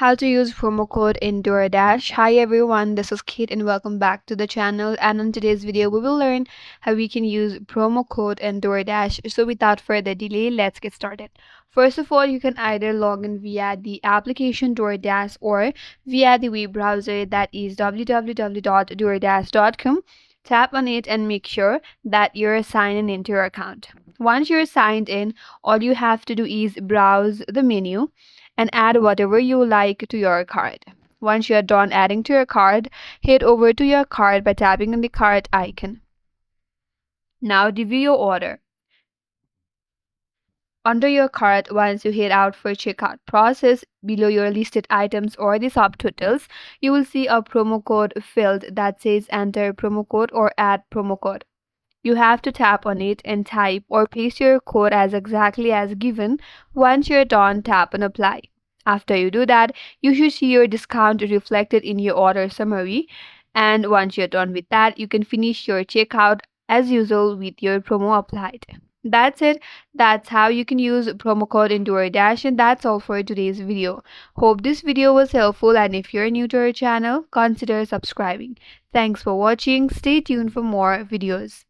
How to use promo code in Doordash. Hi everyone, this is Kate and welcome back to the channel. And in today's video, we will learn how we can use promo code in Doordash. So without further delay, let's get started. First of all, you can either log in via the application Doordash or via the web browser, that is www.doordash.com. Tap on it and make sure that you're signed into your account. Once you're signed in, all you have to do is browse the menu and add whatever you like to your card. Once you are done adding to your card, head over to your card by tapping on the card icon. Now review your order. Under your cart, once you head out for checkout process, below your listed items or the subtotals, you will see a promo code field that says enter promo code or add promo code. You have to tap on it and type or paste your code as exactly as given. Once you're done, tap on apply. After you do that, you should see your discount reflected in your order summary. And once you're done with that, you can finish your checkout as usual with your promo applied. That's it. That's how you can use promo code in Doordash, and that's all for today's video. Hope this video was helpful, and if you're new to our channel, consider subscribing. Thanks for watching. Stay tuned for more videos.